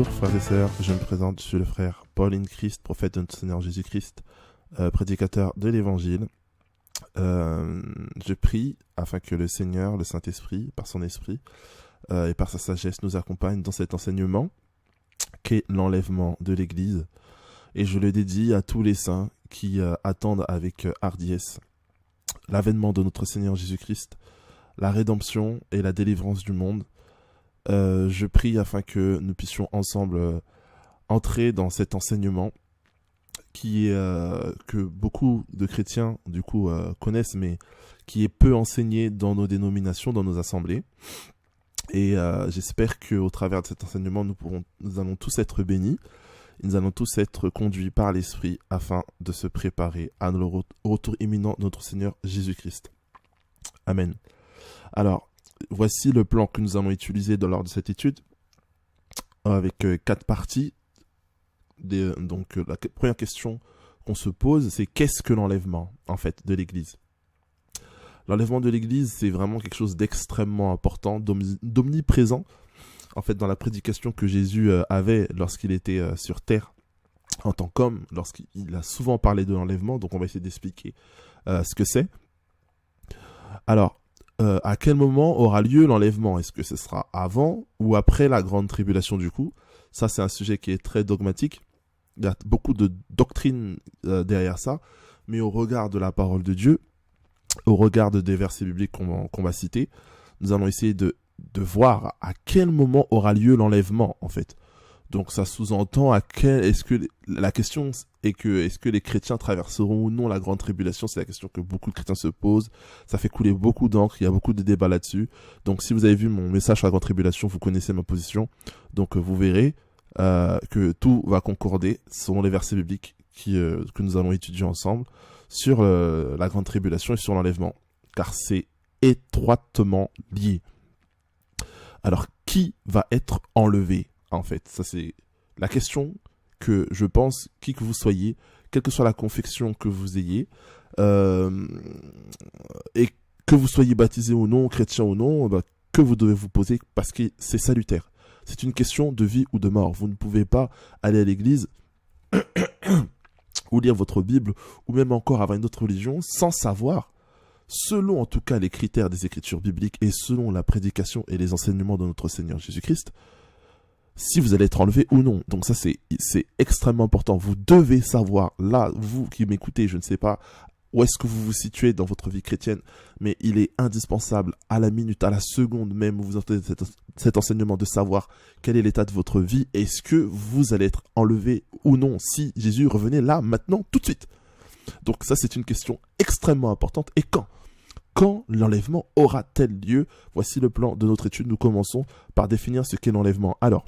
Bonjour frères et sœurs, je me présente, je suis le frère Paul in Christ, prophète de notre Seigneur Jésus-Christ, prédicateur de l'Évangile. Je prie afin que le Seigneur, le Saint-Esprit, par son Esprit et par sa sagesse nous accompagne dans cet enseignement qu'est l'enlèvement de l'Église. Et je le dédie à tous les saints qui attendent avec hardiesse l'avènement de notre Seigneur Jésus-Christ, la rédemption et la délivrance du monde. Je prie afin que nous puissions ensemble entrer dans cet enseignement qui est, que beaucoup de chrétiens du coup connaissent, mais qui est peu enseigné dans nos dénominations, dans nos assemblées. Et j'espère qu'au travers de cet enseignement, nous allons tous être bénis, et nous allons tous être conduits par l'Esprit afin de se préparer à au retour imminent de notre Seigneur Jésus-Christ. Amen. Alors, voici le plan que nous allons utiliser lors de cette étude, avec 4 parties. Donc, la première question qu'on se pose, c'est qu'est-ce que l'enlèvement, en fait, de l'Église ? L'enlèvement de l'Église, c'est vraiment quelque chose d'extrêmement important, d'omniprésent, en fait, dans la prédication que Jésus avait lorsqu'il était sur terre, en tant qu'homme, lorsqu'il a souvent parlé de l'enlèvement. Donc, on va essayer d'expliquer ce que c'est. Alors, à quel moment aura lieu l'enlèvement ? Est-ce que ce sera avant ou après la grande tribulation du coup ? Ça, c'est un sujet qui est très dogmatique. Il y a beaucoup de doctrines derrière ça. Mais au regard de la parole de Dieu, au regard des versets bibliques qu'on va citer, nous allons essayer de voir à quel moment aura lieu l'enlèvement, en fait. Donc, ça sous-entend la question est que est-ce que les chrétiens traverseront ou non la grande tribulation ? C'est la question que beaucoup de chrétiens se posent. Ça fait couler beaucoup d'encre, il y a beaucoup de débats là-dessus. Donc, si vous avez vu mon message sur la grande tribulation, vous connaissez ma position. Donc, vous verrez que tout va concorder selon les versets bibliques que nous allons étudier ensemble sur la grande tribulation et sur l'enlèvement, car c'est étroitement lié. Alors, qui va être enlevé ? En fait, ça c'est la question que je pense, qui que vous soyez, quelle que soit la confession que vous ayez, et que vous soyez baptisé ou non, chrétien ou non, que vous devez vous poser, parce que c'est salutaire. C'est une question de vie ou de mort. Vous ne pouvez pas aller à l'église ou lire votre Bible, ou même encore avoir une autre religion, sans savoir, selon en tout cas les critères des Écritures bibliques et selon la prédication et les enseignements de notre Seigneur Jésus-Christ, si vous allez être enlevé ou non. Donc ça, c'est extrêmement important. Vous devez savoir, là, vous qui m'écoutez, je ne sais pas où est-ce que vous vous situez dans votre vie chrétienne, mais il est indispensable, à la minute, à la seconde même où vous entendez cet enseignement, de savoir quel est l'état de votre vie. Est-ce que vous allez être enlevé ou non si Jésus revenait là, maintenant, tout de suite ? Donc ça, c'est une question extrêmement importante. Et quand l'enlèvement aura-t-il lieu ? Voici le plan de notre étude. Nous commençons par définir ce qu'est l'enlèvement. Alors,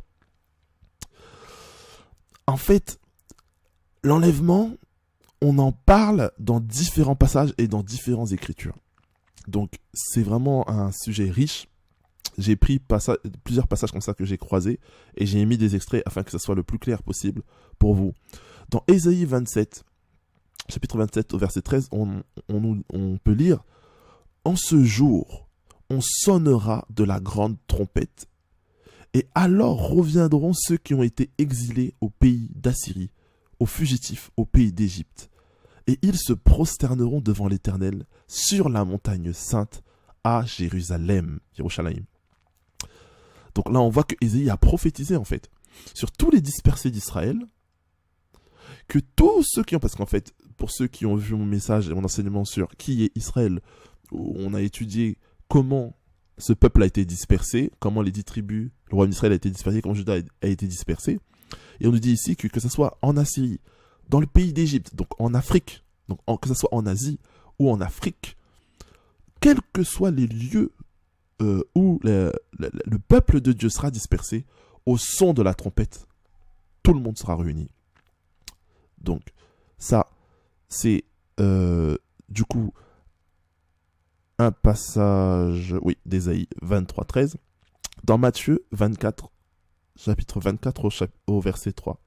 en fait, l'enlèvement, on en parle dans différents passages et dans différentes écritures. Donc, c'est vraiment un sujet riche. J'ai pris plusieurs passages comme ça que j'ai croisés et j'ai mis des extraits afin que ce soit le plus clair possible pour vous. Dans Ésaïe 27, chapitre 27 au verset 13, on peut lire « En ce jour, on sonnera de la grande trompette. Et alors reviendront ceux qui ont été exilés au pays d'Assyrie, aux fugitifs au pays d'Égypte. Et ils se prosterneront devant l'Éternel sur la montagne sainte à Jérusalem. » Donc là, on voit que Ésaïe a prophétisé en fait sur tous les dispersés d'Israël, que tous ceux qui ont, parce qu'en fait, pour ceux qui ont vu mon message et mon enseignement sur qui est Israël, où on a étudié comment ce peuple a été dispersé, comment les 10 tribus, le royaume d'Israël a été dispersé, comment Juda a été dispersé. Et on nous dit ici que ce soit en Assyrie, dans le pays d'Égypte, donc en Afrique, donc que ce soit en Asie ou en Afrique, quels que soient les lieux où le peuple de Dieu sera dispersé, au son de la trompette, tout le monde sera réuni. Donc, ça, c'est du coup un passage, d'Ésaïe 23, 13. Dans Matthieu 24, chapitre 24 au verset 3,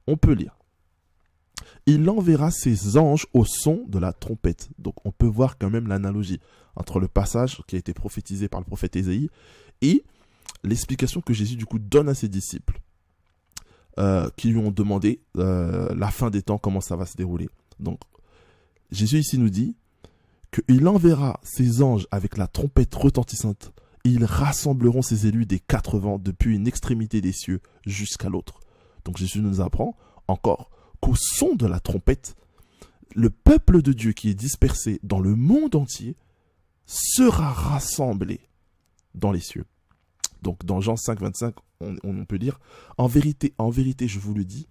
on peut lire « Il enverra ses anges au son de la trompette ». Donc on peut voir quand même l'analogie entre le passage qui a été prophétisé par le prophète Ésaïe et l'explication que Jésus du coup donne à ses disciples. qui lui ont demandé la fin des temps, comment ça va se dérouler. Donc, Jésus ici nous dit qu'il enverra ses anges avec la trompette retentissante et ils rassembleront ses élus des 4 vents depuis une extrémité des cieux jusqu'à l'autre. Donc Jésus nous apprend encore qu'au son de la trompette, le peuple de Dieu qui est dispersé dans le monde entier sera rassemblé dans les cieux. Donc dans Jean 5, 25, on peut lire « En vérité, je vous le dis,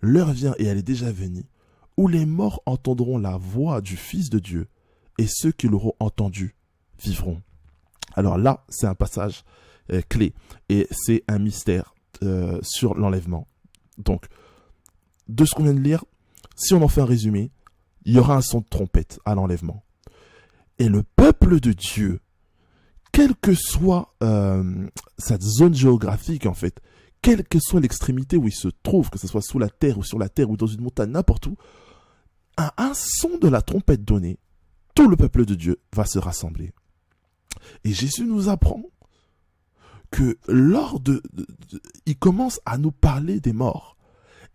l'heure vient et elle est déjà venue, où les morts entendront la voix du Fils de Dieu, et ceux qui l'auront entendu vivront. » Alors là, c'est un passage clé, et c'est un mystère sur l'enlèvement. Donc, de ce qu'on vient de lire, si on en fait un résumé, il y aura un son de trompette à l'enlèvement. Et le peuple de Dieu, quelle que soit sa zone géographique en fait, quelle que soit l'extrémité où il se trouve, que ce soit sous la terre ou sur la terre ou dans une montagne, n'importe où, à un son de la trompette donné, tout le peuple de Dieu va se rassembler. Et Jésus nous apprend que il commence à nous parler des morts.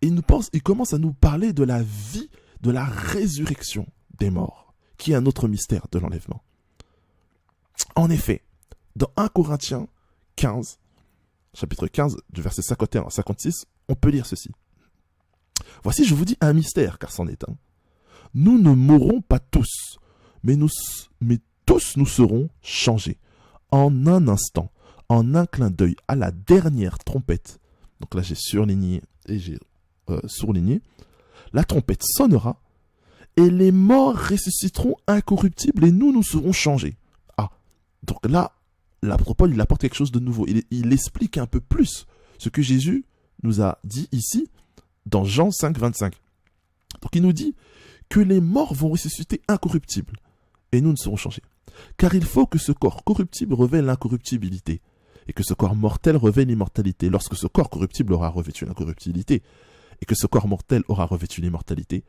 Et il commence à nous parler de la vie, de la résurrection des morts, qui est un autre mystère de l'enlèvement. En effet, dans 1 Corinthiens 15, chapitre 15, du verset 51 à 56, on peut lire ceci. « Voici, je vous dis un mystère, car c'en est un. Nous ne mourrons pas tous, mais tous nous serons changés, en un instant, en un clin d'œil, à la dernière trompette. » Donc là, j'ai surligné et j'ai surligné. La trompette sonnera, et les morts ressusciteront incorruptibles, et nous serons changés. Ah, donc là, l'apôtre Paul, il apporte quelque chose de nouveau. Il explique un peu plus ce que Jésus nous a dit ici, dans Jean 5, 25. Donc il nous dit que les morts vont ressusciter incorruptibles, et nous serons changés. Car il faut que ce corps corruptible revêt l'incorruptibilité, et que ce corps mortel revêt l'immortalité. Lorsque ce corps corruptible aura revêtu l'incorruptibilité, et que ce corps mortel aura revêtu l'immortalité,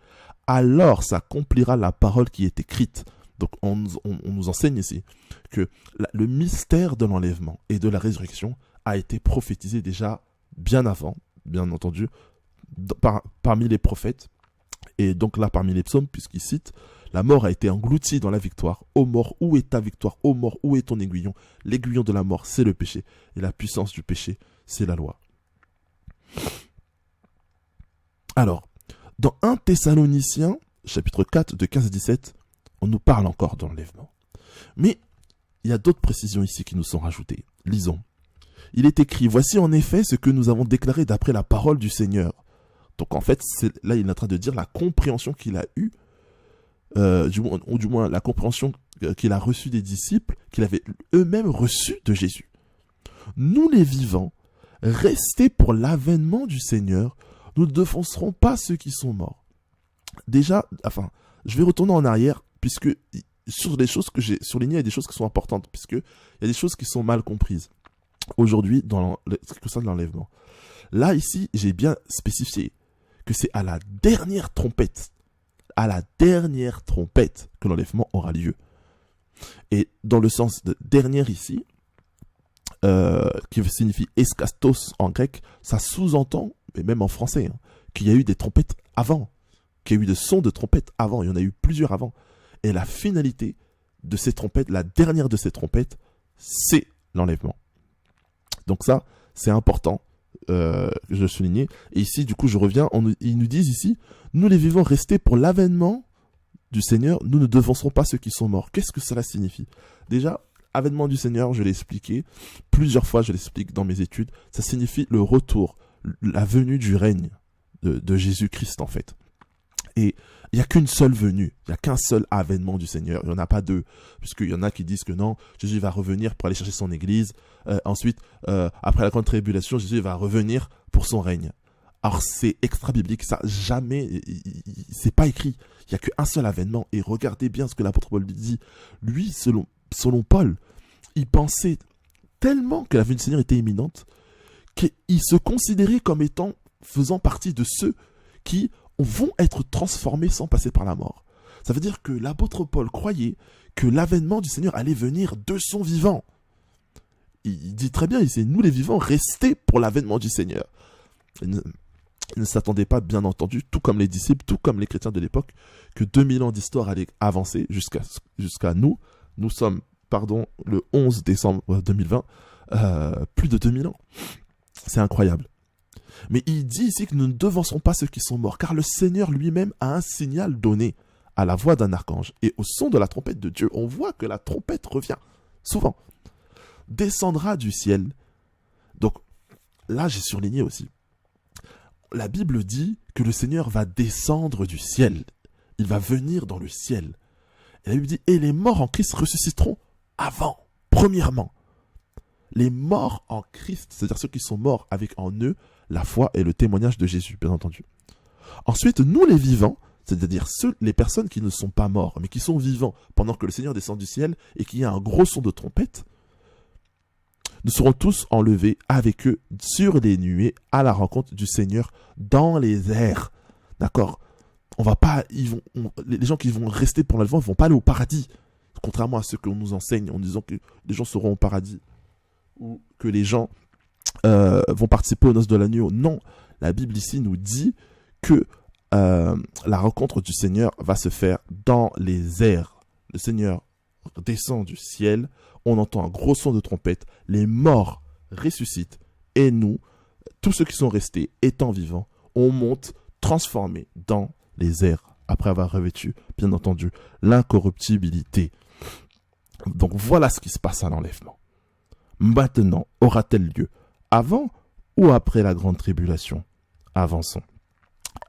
alors s'accomplira la parole qui est écrite. Donc on nous enseigne ici que le mystère de l'enlèvement et de la résurrection a été prophétisé déjà bien avant, bien entendu, parmi les prophètes, et donc là parmi les psaumes, puisqu'il cite « La mort a été engloutie dans la victoire. Ô mort, où est ta victoire? Ô mort, où est ton aiguillon? L'aiguillon de la mort, c'est le péché, et la puissance du péché, c'est la loi. » Alors, dans 1 Thessaloniciens, chapitre 4, de 15 à 17, on nous parle encore d'enlèvement. Mais il y a d'autres précisions ici qui nous sont rajoutées. Lisons. Il est écrit, « Voici en effet ce que nous avons déclaré d'après la parole du Seigneur. » Donc en fait, là il est en train de dire la compréhension qu'il a eue, ou du moins la compréhension qu'il a reçue des disciples, qu'il avait eux-mêmes reçue de Jésus. « Nous les vivants, restés pour l'avènement du Seigneur, nous ne défoncerons pas ceux qui sont morts. » Déjà, je vais retourner en arrière, puisque sur les choses que j'ai surlignées, il y a des choses qui sont importantes, puisque il y a des choses qui sont mal comprises aujourd'hui dans ce qui concerne l'enlèvement. Là, ici, j'ai bien spécifié que c'est à la dernière trompette que l'enlèvement aura lieu. Et dans le sens de dernière ici, qui signifie eskastos en grec, ça sous-entend, et même en français, qu'il y a eu des trompettes avant, qu'il y a eu des sons de trompettes avant, il y en a eu plusieurs avant. Et la finalité de ces trompettes, la dernière de ces trompettes, c'est l'enlèvement. Donc ça, c'est important, je soulignais. Et ici, du coup, je reviens, ils nous disent ici, nous les vivants restés pour l'avènement du Seigneur, nous ne devancerons pas ceux qui sont morts. Qu'est-ce que cela signifie? Déjà, avènement du Seigneur, je l'ai expliqué, plusieurs fois je l'explique dans mes études, ça signifie le retour, la venue du règne de Jésus-Christ en fait. Et il n'y a qu'une seule venue, il n'y a qu'un seul avènement du Seigneur, il n'y en a pas deux, puisqu'il y en a qui disent que non, Jésus va revenir pour aller chercher son église, ensuite, après la grande tribulation, Jésus va revenir pour son règne. Alors c'est extra-biblique, ça jamais, c'est pas écrit, il n'y a qu'un seul avènement, et regardez bien ce que l'apôtre Paul dit, lui, selon Paul, il pensait tellement que la venue du Seigneur était imminente, qu'il se considérait comme faisant partie de ceux qui vont être transformés sans passer par la mort. Ça veut dire que l'apôtre Paul croyait que l'avènement du Seigneur allait venir de son vivant. Il dit très bien ici, nous les vivants, restés pour l'avènement du Seigneur. Ils ne s'attendaient pas, bien entendu, tout comme les disciples, tout comme les chrétiens de l'époque, que 2000 ans d'histoire allaient avancer jusqu'à nous. Nous sommes, le 11 décembre 2020, plus de 2000 ans. C'est incroyable. Mais il dit ici que nous ne devançons pas ceux qui sont morts, car le Seigneur lui-même a un signal donné à la voix d'un archange et au son de la trompette de Dieu. On voit que la trompette revient souvent. Descendra du ciel. Donc là, j'ai surligné aussi. La Bible dit que le Seigneur va descendre du ciel. Il va venir dans le ciel. Et la Bible dit, et les morts en Christ ressusciteront avant, premièrement. Les morts en Christ, c'est-à-dire ceux qui sont morts avec en eux la foi et le témoignage de Jésus, bien entendu. Ensuite, nous les vivants, c'est-à-dire les personnes qui ne sont pas morts, mais qui sont vivants pendant que le Seigneur descend du ciel et qu'il y a un gros son de trompette, nous serons tous enlevés avec eux sur les nuées à la rencontre du Seigneur dans les airs. D'accord ? On va pas, les gens qui vont rester pour l'enlèvement ne vont pas aller au paradis. Contrairement à ce que l'on nous enseigne en disant que les gens seront au paradis ou que les gens vont participer aux noces de l'agneau. Non, la Bible ici nous dit que la rencontre du Seigneur va se faire dans les airs. Le Seigneur descend du ciel, on entend un gros son de trompette, les morts ressuscitent et nous, tous ceux qui sont restés étant vivants, on monte transformés dans les airs après avoir revêtu, bien entendu, l'incorruptibilité. Donc voilà ce qui se passe à l'enlèvement. Maintenant, aura-t-elle lieu avant ou après la grande tribulation? Avançons.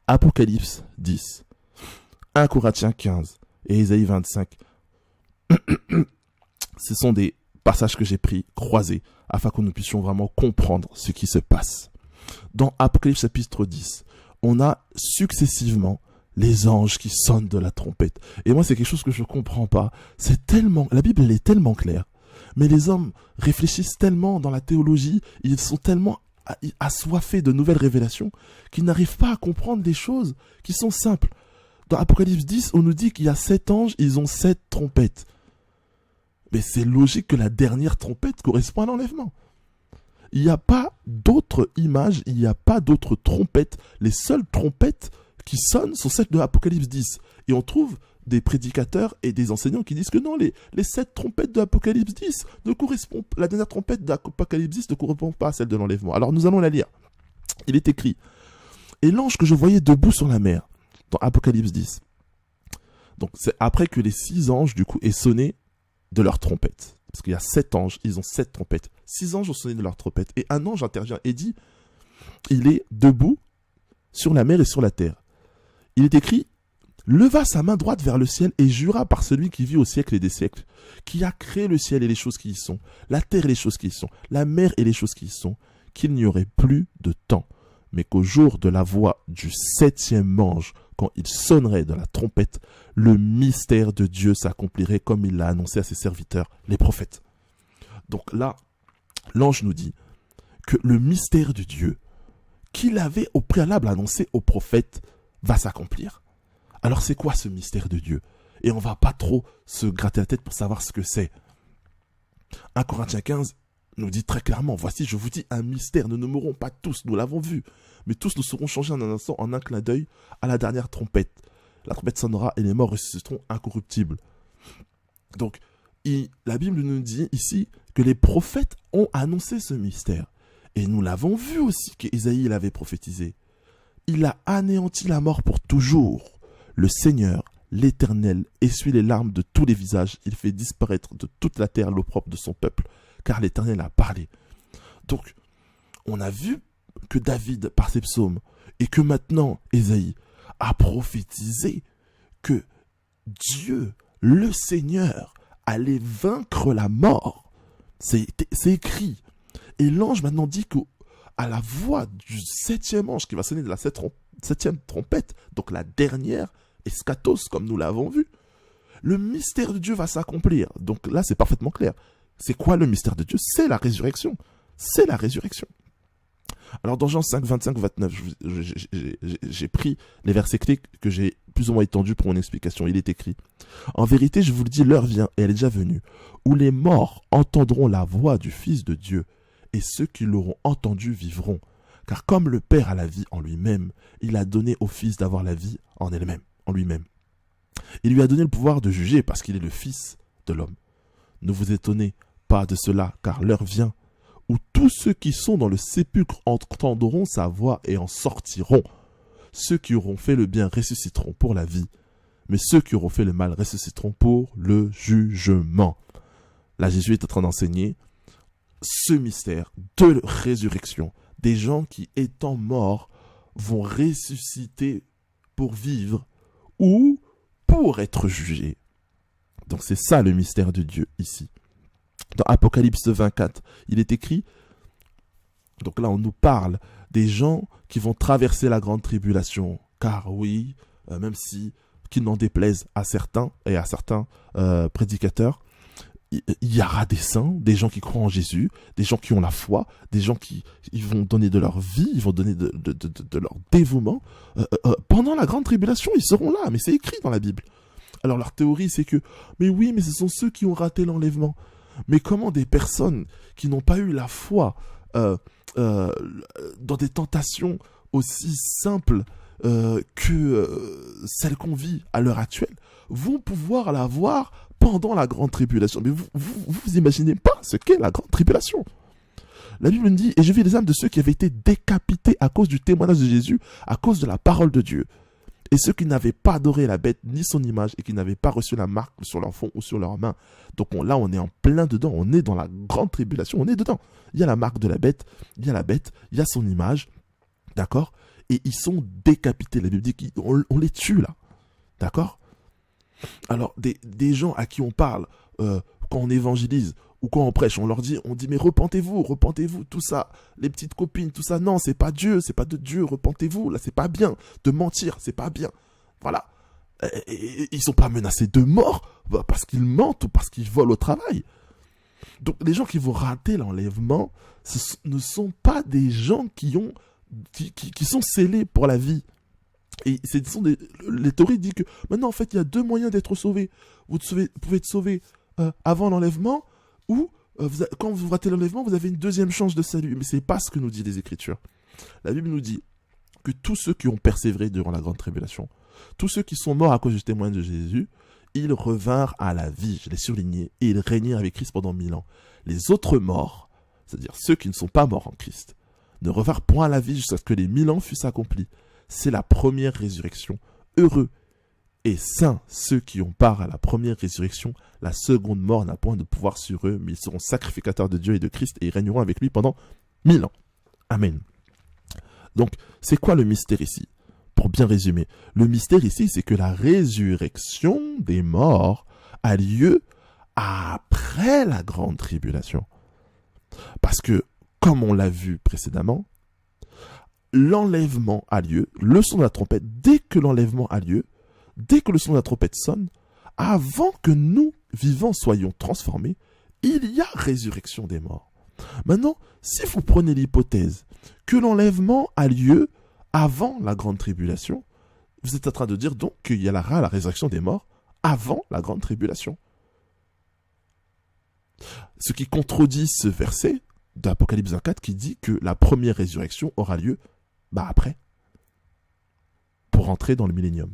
Apocalypse 10, 1 Corinthiens 15 et Ésaïe 25. Ce sont des passages que j'ai pris, croisés, afin que nous puissions vraiment comprendre ce qui se passe. Dans Apocalypse chapitre 10, on a successivement les anges qui sonnent de la trompette. Et moi, c'est quelque chose que je ne comprends pas. La Bible, elle est tellement claire. Mais les hommes réfléchissent tellement dans la théologie, ils sont tellement assoiffés de nouvelles révélations, qu'ils n'arrivent pas à comprendre des choses qui sont simples. Dans Apocalypse 10, on nous dit qu'il y a 7 anges, ils ont 7 trompettes. Mais c'est logique que la dernière trompette correspond à l'enlèvement. Il n'y a pas d'autre image, il n'y a pas d'autre trompette. Les seules trompettes qui sonnent sont celles de Apocalypse 10. Et on trouve des prédicateurs et des enseignants qui disent que non, les 7 trompettes de Apocalypse 10 ne correspondent, la dernière trompette d'Apocalypse 10 ne correspond pas à celle de l'enlèvement. Alors nous allons la lire. Il est écrit, et l'ange que je voyais debout sur la mer, dans Apocalypse 10. Donc c'est après que les 6 anges du coup aient sonné de leur trompette. Parce qu'il y a 7 anges, ils ont 7 trompettes. 6 anges ont sonné de leur trompette. Et un ange intervient et dit, il est debout sur la mer et sur la terre. Il est écrit, leva sa main droite vers le ciel et jura par celui qui vit au siècle et des siècles, qui a créé le ciel et les choses qui y sont, la terre et les choses qui y sont, la mer et les choses qui y sont, qu'il n'y aurait plus de temps, mais qu'au jour de la voix du 7e ange, quand il sonnerait de la trompette, le mystère de Dieu s'accomplirait comme il l'a annoncé à ses serviteurs, les prophètes. Donc là, l'ange nous dit que le mystère de Dieu, qu'il avait au préalable annoncé aux prophètes, va s'accomplir. Alors c'est quoi ce mystère de Dieu? Et on va pas trop se gratter la tête pour savoir ce que c'est. 1 Corinthiens 15 nous dit très clairement, voici je vous dis un mystère, nous ne mourrons pas tous, nous l'avons vu, mais tous nous serons changés en un instant, en un clin d'œil, à la dernière trompette. La trompette sonnera et les morts ressusciteront incorruptibles. Donc, la Bible nous dit ici que les prophètes ont annoncé ce mystère. Et nous l'avons vu aussi qu'Ésaïe l'avait prophétisé. Il a anéanti la mort pour toujours. Le Seigneur, l'Éternel, essuie les larmes de tous les visages. Il fait disparaître de toute la terre l'opprobre de son peuple, car l'Éternel a parlé. Donc, on a vu que David, par ses psaumes, et que maintenant Ésaïe a prophétisé que Dieu, le Seigneur, allait vaincre la mort. C'est écrit. Et l'ange maintenant dit qu'à la voix du 7e ange qui va sonner de la 7e trompette, donc la dernière, eschatos, comme nous l'avons vu, le mystère de Dieu va s'accomplir. Donc là, c'est parfaitement clair. C'est quoi le mystère de Dieu? C'est la résurrection. C'est la résurrection. Alors dans Jean 5, 25, 29, j'ai pris les versets clés que j'ai plus ou moins étendus pour mon explication. Il est écrit, en vérité, je vous le dis, l'heure vient, et elle est déjà venue, où les morts entendront la voix du Fils de Dieu, et ceux qui l'auront entendu vivront. Car comme le Père a la vie en lui-même, il a donné au Fils d'avoir la vie en elle-même, en lui-même. Il lui a donné le pouvoir de juger parce qu'il est le Fils de l'homme. Ne vous étonnez pas de cela, car l'heure vient où tous ceux qui sont dans le sépulcre entendront sa voix et en sortiront. Ceux qui auront fait le bien ressusciteront pour la vie, mais ceux qui auront fait le mal ressusciteront pour le jugement. Là, Jésus est en train d'enseigner ce mystère de résurrection. Des gens qui, étant morts, vont ressusciter pour vivre ou pour être jugés. Donc c'est ça le mystère de Dieu ici. Dans Apocalypse 24, il est écrit, donc là on nous parle des gens qui vont traverser la grande tribulation. Car oui, même si, qu'il n'en déplaise à certains et à certains prédicateurs, il y aura des saints, des gens qui croient en Jésus, des gens qui ont la foi, des gens qui ils vont donner de leur vie, ils vont donner de leur dévouement. Pendant la grande tribulation, ils seront là, mais c'est écrit dans la Bible. Alors leur théorie, c'est que, mais oui, mais ce sont ceux qui ont raté l'enlèvement. Mais comment des personnes qui n'ont pas eu la foi dans des tentations aussi simples que celles qu'on vit à l'heure actuelle vont pouvoir l'avoir pendant la grande tribulation? Mais vous imaginez pas ce qu'est la grande tribulation. La Bible nous dit, et je vis les âmes de ceux qui avaient été décapités à cause du témoignage de Jésus, à cause de la parole de Dieu. Et ceux qui n'avaient pas adoré la bête ni son image et qui n'avaient pas reçu la marque sur leur front ou sur leurs mains. Donc là, on est en plein dedans. On est dans la grande tribulation. On est dedans. Il y a la marque de la bête. Il y a la bête. Il y a son image. D'accord? Et ils sont décapités. La Bible dit qu'on les tue là. D'accord? Alors, des gens à qui on parle quand on évangélise ou quand on prêche, on dit mais repentez-vous, tout ça, les petites copines, tout ça, non, c'est pas Dieu, c'est pas de Dieu, repentez-vous, là c'est pas bien, de mentir, c'est pas bien, voilà. Et ils sont pas menacés de mort parce qu'ils mentent ou parce qu'ils volent au travail. Donc les gens qui vont rater l'enlèvement, ne sont pas des gens qui sont scellés pour la vie. Et les théories disent que maintenant en fait il y a deux moyens d'être sauvé. Vous pouvez être sauvé avant l'enlèvement, ou quand vous ratez l'enlèvement, vous avez une deuxième chance de salut. Mais c'est pas ce que nous dit les Écritures. La Bible nous dit que tous ceux qui ont persévéré durant la grande tribulation, tous ceux qui sont morts à cause du témoignage de Jésus, ils revinrent à la vie, je l'ai souligné, et ils régnèrent avec Christ pendant 1000 ans. Les autres morts, c'est-à-dire ceux qui ne sont pas morts en Christ, ne revinrent point à la vie jusqu'à ce que les 1000 ans fussent accomplis. C'est la première résurrection. Heureux et saints ceux qui ont part à la première résurrection. La seconde mort n'a point de pouvoir sur eux, mais ils seront sacrificateurs de Dieu et de Christ et ils régneront avec lui pendant 1000 ans. Amen. Donc, c'est quoi le mystère ici? Pour bien résumer, le mystère ici, c'est que la résurrection des morts a lieu après la grande tribulation. Parce que, comme on l'a vu précédemment, l'enlèvement a lieu, le son de la trompette, dès que l'enlèvement a lieu, dès que le son de la trompette sonne, avant que nous, vivants, soyons transformés, il y a résurrection des morts. Maintenant, si vous prenez l'hypothèse que l'enlèvement a lieu avant la grande tribulation, vous êtes en train de dire donc qu'il y a la résurrection des morts avant la grande tribulation. Ce qui contredit ce verset d'Apocalypse 24 qui dit que la première résurrection aura lieu après, pour entrer dans le millénium.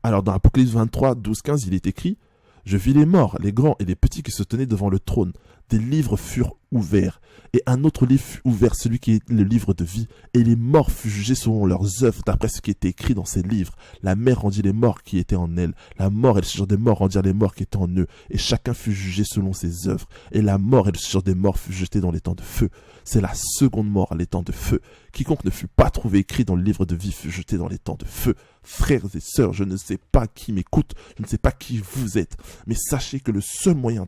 Alors dans Apocalypse 23, 12, 15, il est écrit « Je vis les morts, les grands et les petits qui se tenaient devant le trône. Des livres furent ouverts, et un autre livre fut ouvert, celui qui est le livre de vie. Et les morts furent jugés selon leurs œuvres, d'après ce qui était écrit dans ces livres. La mer rendit les morts qui étaient en elle. La mort et le séjour des morts rendirent les morts qui étaient en eux. Et chacun fut jugé selon ses œuvres. Et la mort et le séjour des morts furent jetés dans les temps de feu. C'est la seconde mort, les temps de feu. Quiconque ne fut pas trouvé écrit dans le livre de vie fut jeté dans les temps de feu. Frères et sœurs, je ne sais pas qui m'écoute, je ne sais pas qui vous êtes, mais sachez que le seul moyen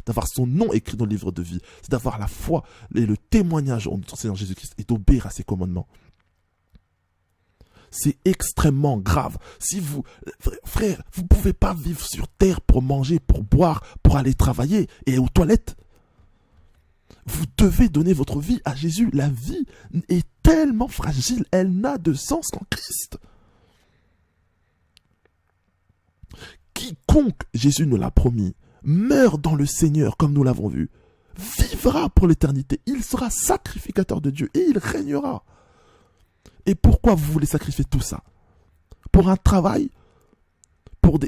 d'avoir son nom écrit dans le livre de vie, c'est d'avoir la foi et le témoignage en notre Seigneur Jésus-Christ et d'obéir à ses commandements. C'est extrêmement grave. Si vous, frère, vous ne pouvez pas vivre sur terre pour manger, pour boire, pour aller travailler et aux toilettes. Vous devez donner votre vie à Jésus. La vie est tellement fragile, elle n'a de sens qu'en Christ. Quiconque, Jésus nous l'a promis, meurt dans le Seigneur, comme nous l'avons vu, vivra pour l'éternité. Il sera sacrificateur de Dieu et il régnera. Et pourquoi vous voulez sacrifier tout ça? Pour un travail? Pour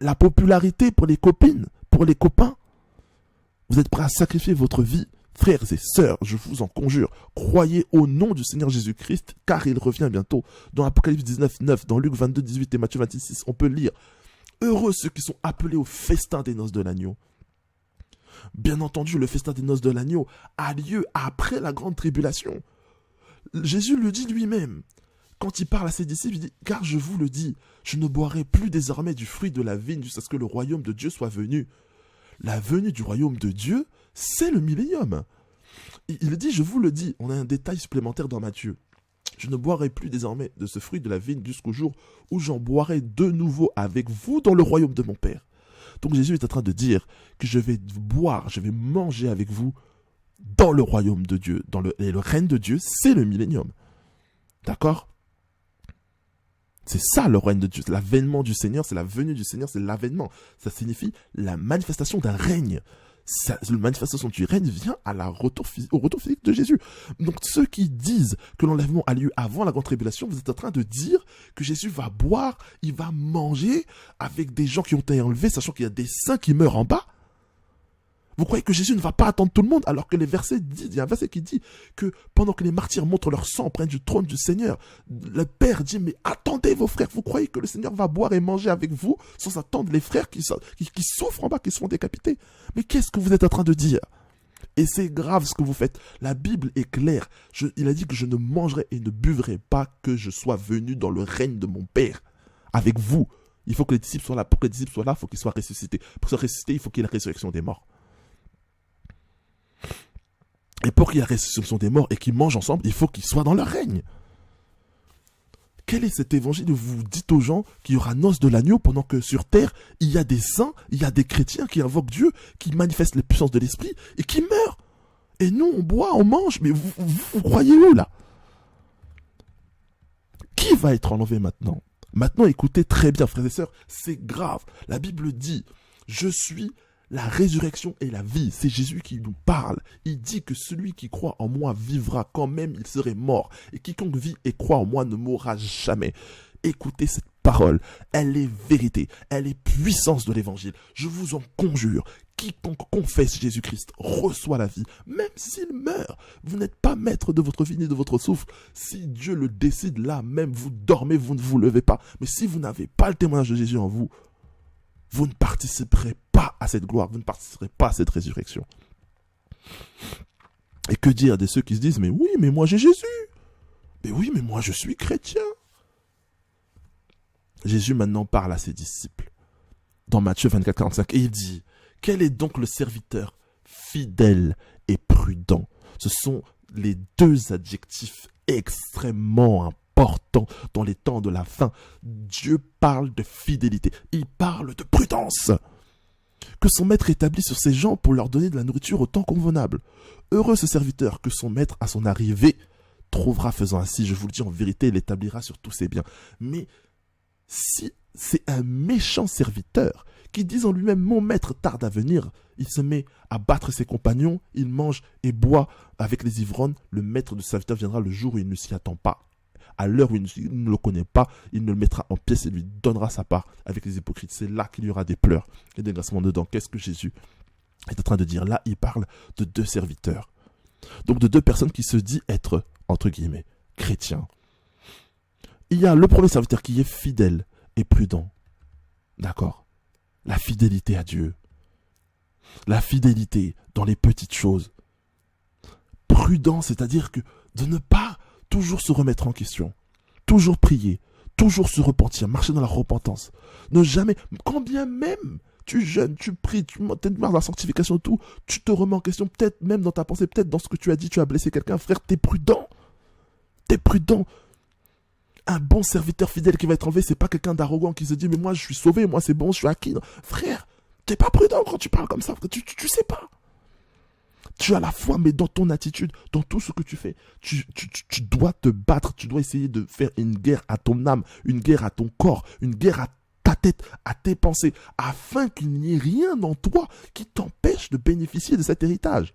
la popularité? Pour les copines? Pour les copains? Vous êtes prêts à sacrifier votre vie? Frères et sœurs, je vous en conjure, croyez au nom du Seigneur Jésus-Christ, car il revient bientôt. Dans Apocalypse 19, 9, dans Luc 22, 18 et Matthieu 26, 6, on peut lire « Heureux ceux qui sont appelés au festin des noces de l'agneau ». Bien entendu, le festin des noces de l'agneau a lieu après la grande tribulation. Jésus le dit lui-même. Quand il parle à ses disciples, il dit « Car je vous le dis, je ne boirai plus désormais du fruit de la vigne jusqu'à ce que le royaume de Dieu soit venu. » La venue du royaume de Dieu, c'est le millénium. Il dit, je vous le dis, on a un détail supplémentaire dans Matthieu. Je ne boirai plus désormais de ce fruit de la vigne jusqu'au jour où j'en boirai de nouveau avec vous dans le royaume de mon Père. Donc Jésus est en train de dire que je vais boire, je vais manger avec vous dans le royaume de Dieu. Et le règne de Dieu, c'est le millénium. D'accord? C'est ça le règne de Dieu, c'est l'avènement du Seigneur, c'est la venue du Seigneur, c'est l'avènement. Ça signifie la manifestation d'un règne. La manifestation du règne vient au retour physique de Jésus. Donc ceux qui disent que l'enlèvement a lieu avant la grande tribulation, vous êtes en train de dire que Jésus va boire, il va manger avec des gens qui ont été enlevés, sachant qu'il y a des saints qui meurent en bas. Vous croyez que Jésus ne va pas attendre tout le monde, alors que les versets disent, il y a un verset qui dit que pendant que les martyrs montrent leur sang près du trône du Seigneur, le Père dit, mais attendez vos frères, vous croyez que le Seigneur va boire et manger avec vous sans attendre les frères qui souffrent en bas, qui seront décapités? Mais qu'est-ce que vous êtes en train de dire? Et c'est grave ce que vous faites. La Bible est claire. Il a dit que je ne mangerai et ne buvrai pas que je sois venu dans le règne de mon Père avec vous. Il faut que les disciples soient là. Pour que les disciples soient là, il faut qu'ils soient ressuscités. Pour qu'ils soient ressuscités, il faut qu'il y ait la résurrection des morts. Et pour qu'il y ait la résurrection des morts et qu'ils mangent ensemble, il faut qu'ils soient dans leur règne. Quel est cet évangile où vous dites aux gens qu'il y aura noces de l'agneau pendant que sur terre, il y a des saints, il y a des chrétiens qui invoquent Dieu, qui manifestent les puissances de l'esprit et qui meurent? Et nous, on boit, on mange, mais vous croyez où là? Qui va être enlevé maintenant? Maintenant, écoutez très bien, frères et sœurs, c'est grave. La Bible dit, je suis la résurrection et la vie. C'est Jésus qui nous parle. Il dit que celui qui croit en moi vivra quand même il serait mort. Et quiconque vit et croit en moi ne mourra jamais. Écoutez cette parole. Elle est vérité. Elle est puissance de l'évangile. Je vous en conjure. Quiconque confesse Jésus-Christ reçoit la vie, même s'il meurt. Vous n'êtes pas maître de votre vie ni de votre souffle. Si Dieu le décide là, même vous dormez, vous ne vous levez pas. Mais si vous n'avez pas le témoignage de Jésus en vous, vous ne participerez pas à cette gloire, vous ne participerez pas à cette résurrection. Et que dire de ceux qui se disent, mais oui, mais moi j'ai Jésus. Mais oui, mais moi je suis chrétien. Jésus maintenant parle à ses disciples dans Matthieu 24, 45 et il dit, quel est donc le serviteur fidèle et prudent? Ce sont les deux adjectifs extrêmement importants dans les temps de la fin. Dieu parle de fidélité, il parle de prudence. Que son maître établit sur ses gens pour leur donner de la nourriture au temps convenable. Heureux ce serviteur que son maître à son arrivée trouvera faisant ainsi. Je vous le dis en vérité, il établira sur tous ses biens. Mais si c'est un méchant serviteur qui dit en lui-même, mon maître tarde à venir, il se met à battre ses compagnons, il mange et boit avec les ivrognes, le maître du serviteur viendra le jour où il ne s'y attend pas. À l'heure où il ne le connaît pas, il ne le mettra en pièces et lui donnera sa part avec les hypocrites. C'est là qu'il y aura des pleurs et des grincements de dents. Qu'est-ce que Jésus est en train de dire? Là, il parle de deux serviteurs. Donc de deux personnes qui se disent être, entre guillemets, chrétiens. Il y a le premier serviteur qui est fidèle et prudent. D'accord? La fidélité à Dieu. La fidélité dans les petites choses. Prudent, c'est-à-dire que de ne pas toujours se remettre en question, toujours prier, toujours se repentir, marcher dans la repentance. Ne jamais, quand bien même tu jeûnes, tu pries, tu marches dans la sanctification, tout, tu te remets en question, peut-être même dans ta pensée, peut-être dans ce que tu as dit, tu as blessé quelqu'un, frère, t'es prudent. T'es prudent. Un bon serviteur fidèle qui va être enlevé, c'est pas quelqu'un d'arrogant qui se dit, mais moi je suis sauvé, moi c'est bon, je suis acquis. Non. Frère, t'es pas prudent quand tu parles comme ça, tu sais pas. Tu as la foi, mais dans ton attitude, dans tout ce que tu fais, tu dois te battre, tu dois essayer de faire une guerre à ton âme, une guerre à ton corps, une guerre à ta tête, à tes pensées, afin qu'il n'y ait rien en toi qui t'empêche de bénéficier de cet héritage.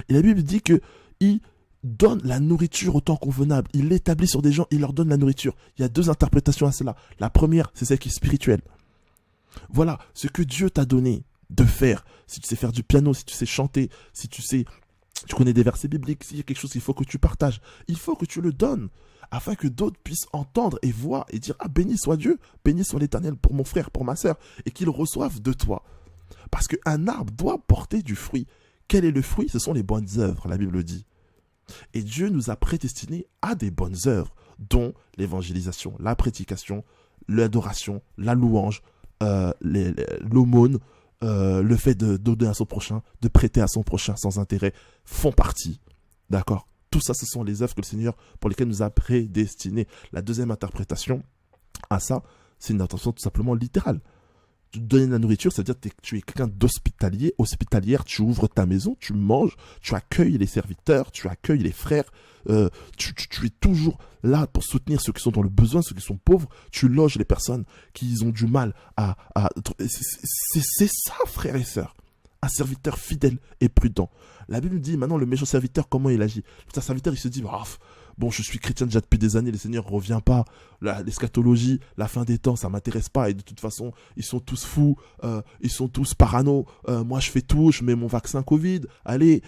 Et la Bible dit qu'il donne la nourriture au temps convenable. Il l'établit sur des gens, il leur donne la nourriture. Il y a 2 interprétations à cela. La première, c'est celle qui est spirituelle. Voilà, ce que Dieu t'a donné de faire. Si tu sais faire du piano, si tu sais chanter, si tu connais des versets bibliques, s'il y a quelque chose qu'il faut que tu partages, il faut que tu le donnes, afin que d'autres puissent entendre et voir et dire « Ah, béni soit Dieu, béni soit l'Éternel pour mon frère, pour ma sœur », et qu'ils reçoivent de toi. Parce qu'un arbre doit porter du fruit. Quel est le fruit? Ce sont les bonnes œuvres, la Bible dit. Et Dieu nous a prédestinés à des bonnes œuvres, dont l'évangélisation, la prédication, l'adoration, la louange, l'aumône, le fait de donner à son prochain, de prêter à son prochain sans intérêt, font partie. D'accord? Tout ça, ce sont les œuvres que le Seigneur, pour lesquelles nous a prédestinés. La deuxième interprétation à ça, c'est une interprétation tout simplement littérale. Donner de la nourriture, c'est-à-dire que tu es quelqu'un d'hospitalier, hospitalière, tu ouvres ta maison, tu manges, tu accueilles les serviteurs, tu accueilles les frères, tu es toujours là pour soutenir ceux qui sont dans le besoin, ceux qui sont pauvres, tu loges les personnes qui ont du mal à... C'est ça, frères et sœurs, un serviteur fidèle et prudent. La Bible dit maintenant le méchant serviteur, comment il agit. Le serviteur, il se dit, bon, je suis chrétien déjà depuis des années, le Seigneur ne revient pas, l'eschatologie, la fin des temps, ça ne m'intéresse pas, et de toute façon, ils sont tous fous, ils sont tous parano, moi je fais tout, je mets mon vaccin Covid, allez,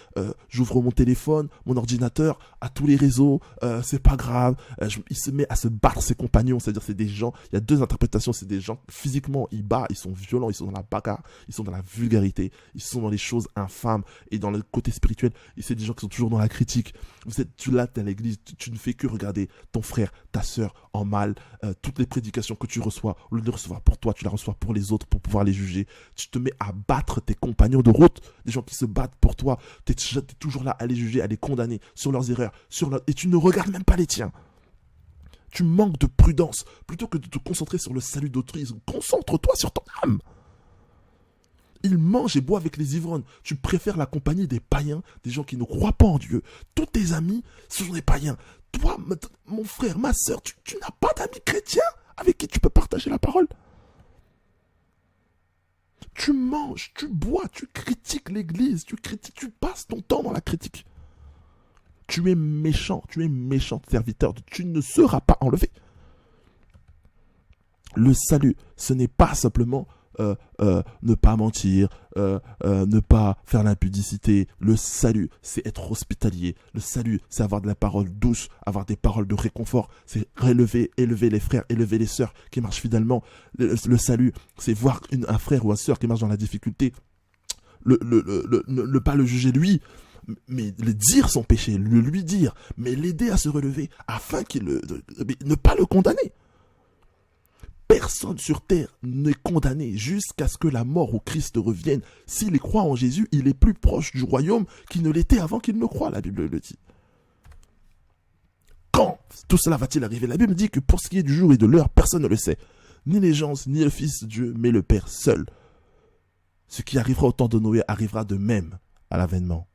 j'ouvre mon téléphone, mon ordinateur, à tous les réseaux, c'est pas grave, il se met à se battre ses compagnons, c'est-à-dire c'est des gens, il y a 2 interprétations, c'est des gens, physiquement, ils battent, ils sont violents, ils sont dans la bagarre, ils sont dans la vulgarité, ils sont dans les choses infâmes, et dans le côté spirituel, c'est des gens qui sont toujours dans la critique. Tu es à l'église, tu ne fais que regarder ton frère, ta sœur en mal, toutes les prédications que tu reçois, au lieu de les recevoir pour toi, tu les reçois pour les autres, pour pouvoir les juger. Tu te mets à battre tes compagnons de route, des gens qui se battent pour toi. Tu es toujours là à les juger, à les condamner sur leurs erreurs, et tu ne regardes même pas les tiens. Tu manques de prudence. Plutôt que de te concentrer sur le salut d'autrui, concentre-toi sur ton âme. Ils mangent et boivent avec les ivrognes. Tu préfères la compagnie des païens, des gens qui ne croient pas en Dieu. Tous tes amis, ce sont des païens. Toi, mon frère, ma soeur, tu n'as pas d'amis chrétiens avec qui tu peux partager la parole. Tu manges, tu bois, tu critiques l'église, tu passes ton temps dans la critique. Tu es méchant serviteur. Tu ne seras pas enlevé. Le salut, ce n'est pas simplement ne pas mentir, ne pas faire l'impudicité. Le salut, c'est être hospitalier. Le salut, c'est avoir de la parole douce, avoir des paroles de réconfort. C'est élever les frères, élever les sœurs qui marchent fidèlement. Le salut, c'est voir un frère ou une sœur qui marche dans la difficulté. Ne pas le juger lui, mais le dire son péché, le lui dire, mais l'aider à se relever afin ne pas le condamner. Personne sur terre n'est condamné jusqu'à ce que la mort ou Christ revienne. S'il croit en Jésus, il est plus proche du royaume qu'il ne l'était avant qu'il ne croie, la Bible le dit. Quand tout cela va-t-il arriver? La Bible dit que pour ce qui est du jour et de l'heure, personne ne le sait. Ni les gens, ni le Fils de Dieu, mais le Père seul. Ce qui arrivera au temps de Noé arrivera de même à l'avènement.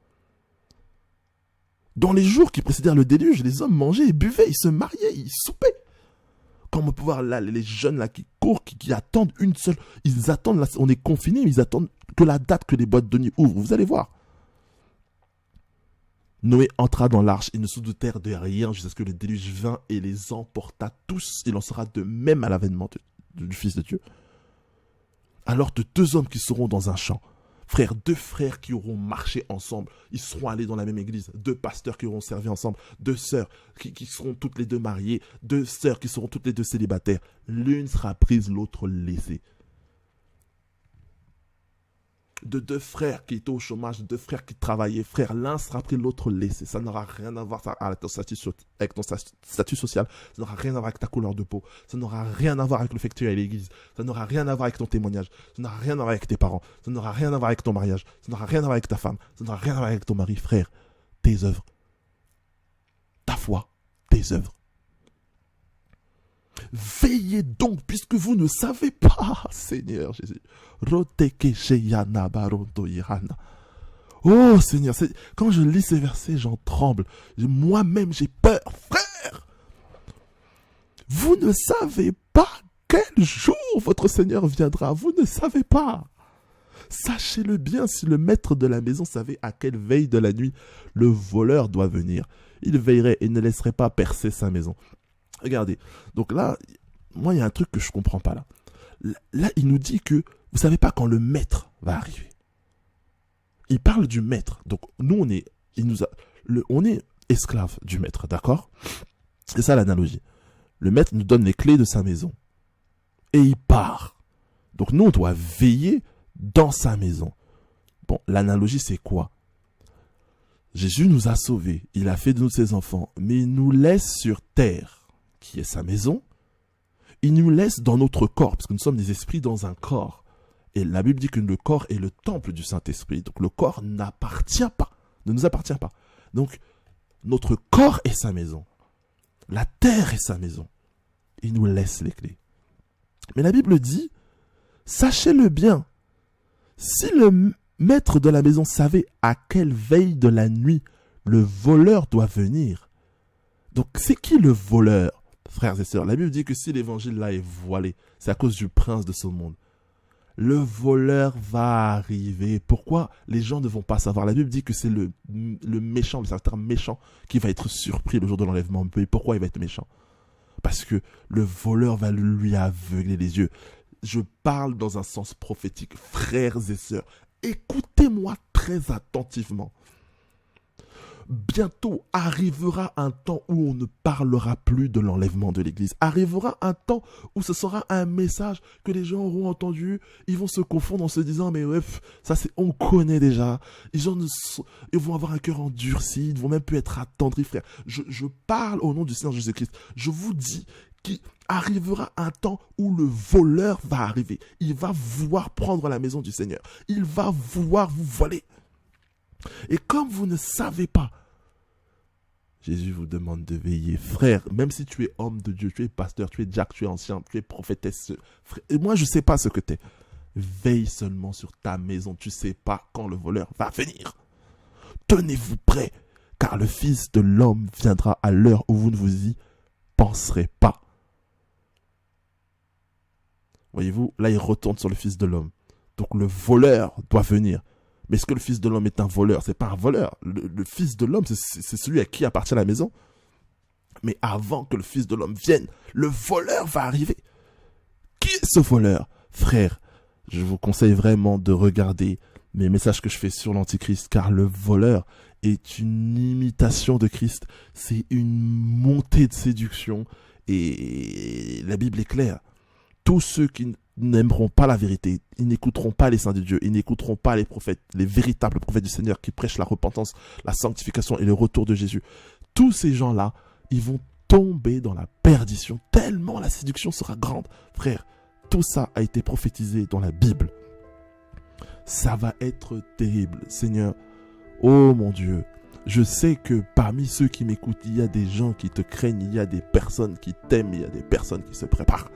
Dans les jours qui précédèrent le déluge, les hommes mangeaient et buvaient, ils se mariaient, ils soupaient. Comme on peut voir là, les jeunes là qui courent, qui attendent une seule... Ils attendent, là, on est confinés, mais ils attendent que la date que les boîtes de nuit ouvrent. Vous allez voir. Noé entra dans l'arche et ne se doutèrent de rien jusqu'à ce que le déluge vint et les emporta tous. Il en sera de même à l'avènement du Fils de Dieu. Alors de 2 hommes qui seront dans un champ, frères, 2 frères qui auront marché ensemble, ils seront allés dans la même église, 2 pasteurs qui auront servi ensemble, 2 sœurs qui seront toutes les 2 mariées, 2 sœurs qui seront toutes les 2 célibataires. L'une sera prise, l'autre laissée. De 2 frères qui étaient au chômage, de 2 frères qui travaillaient, frère, l'un sera pris, l'autre laissé. Ça n'aura rien à voir avec ton statut social, ça n'aura rien à voir avec ta couleur de peau, ça n'aura rien à voir avec le fait que tu es à l'église, ça n'aura rien à voir avec ton témoignage, ça n'aura rien à voir avec tes parents, ça n'aura rien à voir avec ton mariage, ça n'aura rien à voir avec ta femme, ça n'aura rien à voir avec ton mari, frère. Tes œuvres, ta foi, tes œuvres. Veillez donc, puisque vous ne savez pas, Seigneur Jésus. Oh Seigneur, quand je lis ces versets, j'en tremble. Moi-même, j'ai peur, frère. Vous ne savez pas quel jour votre Seigneur viendra, vous ne savez pas. Sachez-le bien, si le maître de la maison savait à quelle veille de la nuit le voleur doit venir, il veillerait et ne laisserait pas percer sa maison. Regardez, donc là, moi il y a un truc que je ne comprends pas là. Là, il nous dit que vous ne savez pas quand le maître va arriver. Il parle du maître. Donc nous, on est esclave du maître, d'accord? C'est ça l'analogie. Le maître nous donne les clés de sa maison. Et il part. Donc nous, on doit veiller dans sa maison. Bon, l'analogie, c'est quoi? Jésus nous a sauvés. Il a fait de nous ses enfants. Mais il nous laisse sur terre, qui est sa maison. Il nous laisse dans notre corps, parce que nous sommes des esprits dans un corps. Et la Bible dit que le corps est le temple du Saint-Esprit. Donc le corps ne nous appartient pas. Donc notre corps est sa maison. La terre est sa maison. Il nous laisse les clés. Mais la Bible dit, sachez-le bien, si le maître de la maison savait à quelle veille de la nuit le voleur doit venir. Donc c'est qui le voleur, frères et sœurs? La Bible dit que si l'évangile là est voilé, c'est à cause du prince de ce monde. Le voleur va arriver. Pourquoi les gens ne vont pas savoir? La Bible dit que c'est le méchant, le serviteur méchant qui va être surpris le jour de l'enlèvement. Mais pourquoi il va être méchant? Parce que le voleur va lui aveugler les yeux. Je parle dans un sens prophétique. Frères et sœurs, écoutez-moi très attentivement. Bientôt arrivera un temps où on ne parlera plus de l'enlèvement de l'Église. Arrivera un temps où ce sera un message que les gens auront entendu. Ils vont se confondre en se disant, mais ouais, ça on connaît déjà. Ils vont avoir un cœur endurci, ils ne vont même plus être attendris, frère. Je parle au nom du Seigneur Jésus-Christ. Je vous dis qu'il arrivera un temps où le voleur va arriver. Il va vouloir prendre la maison du Seigneur. Il va vouloir vous voler. Et comme vous ne savez pas, Jésus vous demande de veiller. Frère, même si tu es homme de Dieu, tu es pasteur, tu es diacre, tu es ancien, tu es prophétesse, frère, et moi je ne sais pas ce que tu es. Veille seulement sur ta maison. Tu ne sais pas quand le voleur va venir. Tenez-vous prêts, car le Fils de l'homme viendra à l'heure où vous ne vous y penserez pas. Voyez-vous, là il retourne sur le Fils de l'homme. Donc le voleur doit venir. Mais est-ce que le Fils de l'homme est un voleur? C'est pas un voleur. Le Fils de l'homme, c'est celui à qui appartient la maison. Mais avant que le Fils de l'homme vienne, le voleur va arriver. Qui est ce voleur? Frère, je vous conseille vraiment de regarder mes messages que je fais sur l'Antichrist, car le voleur est une imitation de Christ. C'est une montée de séduction. Et la Bible est claire. Tous ceux qui n'aimeront pas la vérité, ils n'écouteront pas les saints de Dieu, ils n'écouteront pas les prophètes, les véritables prophètes du Seigneur qui prêchent la repentance, la sanctification et le retour de Jésus. Tous ces gens-là, ils vont tomber dans la perdition, tellement la séduction sera grande. Frère, tout ça a été prophétisé dans la Bible. Ça va être terrible. Seigneur, oh mon Dieu, je sais que parmi ceux qui m'écoutent, il y a des gens qui te craignent, il y a des personnes qui t'aiment, il y a des personnes qui se préparent.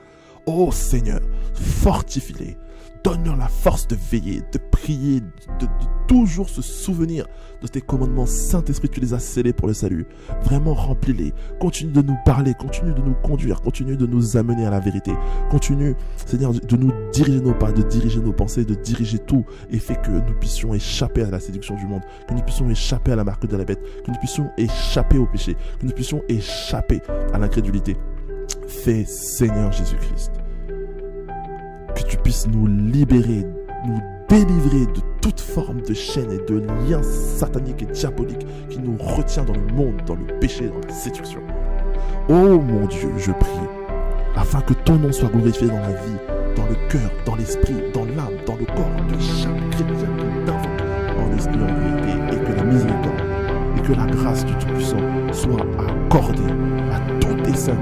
Oh Seigneur, fortifie-les, donne-leur la force de veiller, de prier, de toujours se souvenir de tes commandements. Saint-Esprit, tu les as scellés pour le salut. Vraiment remplis-les, continue de nous parler, continue de nous conduire, continue de nous amener à la vérité. Continue, Seigneur, de nous diriger nos pas, de diriger nos pensées, de diriger tout et fais que nous puissions échapper à la séduction du monde, que nous puissions échapper à la marque de la bête, que nous puissions échapper au péché, que nous puissions échapper à l'incrédulité. Fais, Seigneur Jésus-Christ, que tu puisses nous libérer, nous délivrer de toute forme de chaîne et de lien satanique et diabolique qui nous retient dans le monde, dans le péché, dans la séduction. Oh mon Dieu, je prie, afin que ton nom soit glorifié dans la vie, dans le cœur, dans l'esprit, dans l'âme, dans le corps de chaque chrétien qui t'invoque en esprit, en vérité, et que la miséricorde et que la grâce du Tout-Puissant soit accordée à tous tes saints